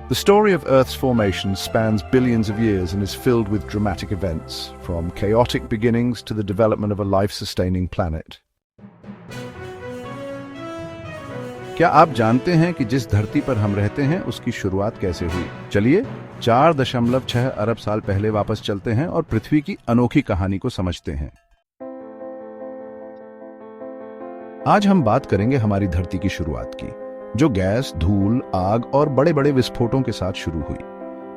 The story of Earth's formation spans billions of years and is filled with dramatic events, from chaotic beginnings to the development of a life-sustaining planet. क्या आप जानते हैं कि जिस धरती पर हम रहते हैं उसकी शुरुआत कैसे हुई? चलिए 4.6 अरब साल पहले वापस चलते हैं और पृथ्वी की अनोखी कहानी को समझते हैं। आज हम बात करेंगे हमारी धरती की शुरुआत की, जो गैस, धूल, आग और बड़े बड़े विस्फोटों के साथ शुरू हुई।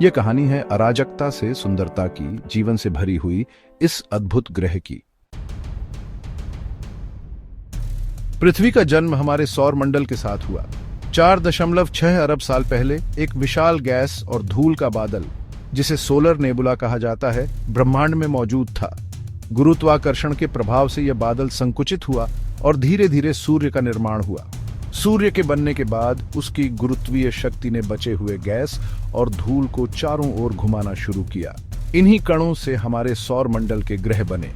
यह कहानी है अराजकता से सुंदरता की, जीवन से भरी हुई इस अद्भुत ग्रह की। पृथ्वी का जन्म हमारे सौर मंडल के साथ हुआ। 4.6 अरब साल पहले एक विशाल गैस और धूल का बादल, जिसे सोलर नेबुला कहा जाता है, ब्रह्मांड में मौजूद था। गुरुत्वाकर्षण के प्रभाव से यह बादल संकुचित हुआ और धीरे धीरे सूर्य का निर्माण हुआ। सूर्य के बनने के बाद उसकी गुरुत्वीय शक्ति ने बचे हुए गैस और धूल को चारों ओर घुमाना शुरू किया। इन्हीं कणों से हमारे सौर मंडल के ग्रह बने।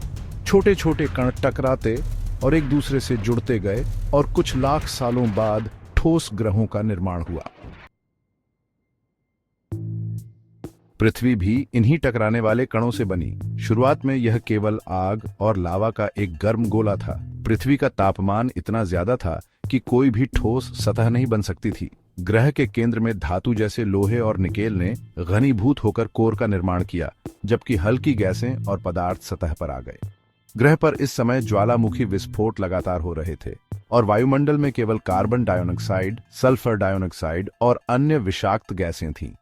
छोटे छोटे कण टकराते और एक दूसरे से जुड़ते गए और कुछ लाख सालों बाद ठोस ग्रहों का निर्माण हुआ। पृथ्वी भी इन्हीं टकराने वाले कणों से बनी। शुरुआत में यह केवल आग और लावा का एक गर्म गोला था। पृथ्वी का तापमान इतना ज्यादा था कि कोई भी ठोस सतह नहीं बन सकती थी। ग्रह के केंद्र में धातु जैसे लोहे और निकेल ने घनीभूत होकर कोर का निर्माण किया, जबकि हल्की गैसें और पदार्थ सतह पर आ गए। ग्रह पर इस समय ज्वालामुखी विस्फोट लगातार हो रहे थे और वायुमंडल में केवल कार्बन डाइऑक्साइड, सल्फर डाइऑक्साइड और अन्य विषाक्त गैसें थीं।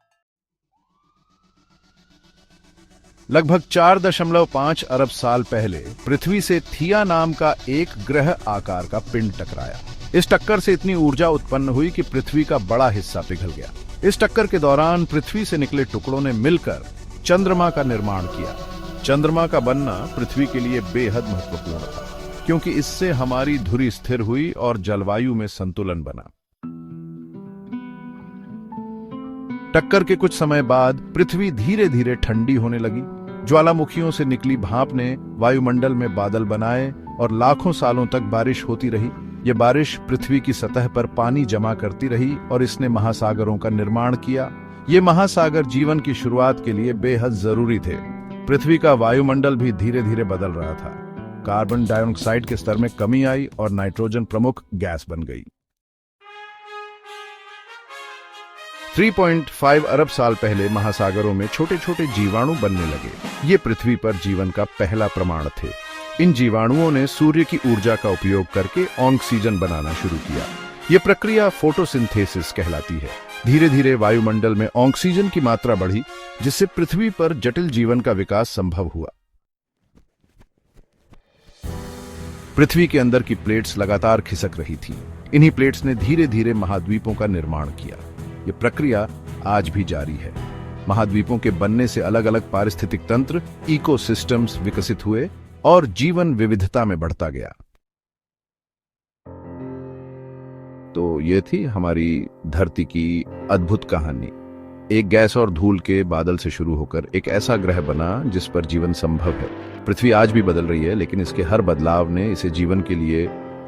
लगभग 4.5 अरब साल पहले पृथ्वी से थिया नाम का एक ग्रह आकार का पिंड टकराया। इस टक्कर से इतनी ऊर्जा उत्पन्न हुई कि पृथ्वी का बड़ा हिस्सा पिघल गया। इस टक्कर के दौरान पृथ्वी से निकले टुकड़ों ने मिलकर चंद्रमा का निर्माण किया। चंद्रमा का बनना पृथ्वी के लिए बेहद महत्वपूर्ण था, क्योंकि इससे हमारी धुरी स्थिर हुई और जलवायु में संतुलन बना। टक्कर के कुछ समय बाद पृथ्वी धीरे धीरे ठंडी होने लगी। ज्वालामुखियों से निकली भाप ने वायुमंडल में बादल बनाए और लाखों सालों तक बारिश होती रही। यह बारिश पृथ्वी की सतह पर पानी जमा करती रही और इसने महासागरों का निर्माण किया। ये महासागर जीवन की शुरुआत के लिए बेहद जरूरी थे। पृथ्वी का वायुमंडल भी धीरे धीरे बदल रहा था। कार्बन डाइऑक्साइड के स्तर में कमी आई और नाइट्रोजन प्रमुख गैस बन गई। 3.5 अरब साल पहले महासागरों में छोटे छोटे जीवाणु बनने लगे। ये पृथ्वी पर जीवन का पहला प्रमाण थे। इन जीवाणुओं ने सूर्य की ऊर्जा का उपयोग करके ऑक्सीजन बनाना शुरू किया। यह प्रक्रिया फोटोसिंथेसिस कहलाती है। धीरे धीरे वायुमंडल में ऑक्सीजन की मात्रा बढ़ी, जिससे पृथ्वी पर जटिल जीवन का विकास संभव हुआ। पृथ्वी के अंदर की प्लेट्स लगातार खिसक रही थी। इन्हीं प्लेट्स ने धीरे धीरे महाद्वीपों का निर्माण किया। यह प्रक्रिया आज भी जारी है। महाद्वीपों के बनने से अलग अलग पारिस्थितिक तंत्र, इकोसिस्टम्स विकसित हुए और जीवन विविधता में बढ़ता गया। तो ये थी हमारी धरती की अद्भुत कहानी। एक गैस और धूल के बादल से शुरू होकर एक ऐसा ग्रह बना जिस पर जीवन संभव है। पृथ्वी आज भी बदल रही है, लेकिन इसके हर बदलाव ने इसे जीवन के लिए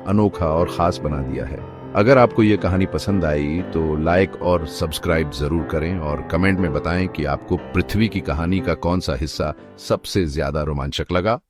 अनोखा और खास बना दिया है। अगर आपको ये कहानी पसंद आई तो लाइक और सब्सक्राइब जरूर करें और कमेंट में बताएं कि आपको पृथ्वी की कहानी का कौन सा हिस्सा सबसे ज्यादा रोमांचक लगा।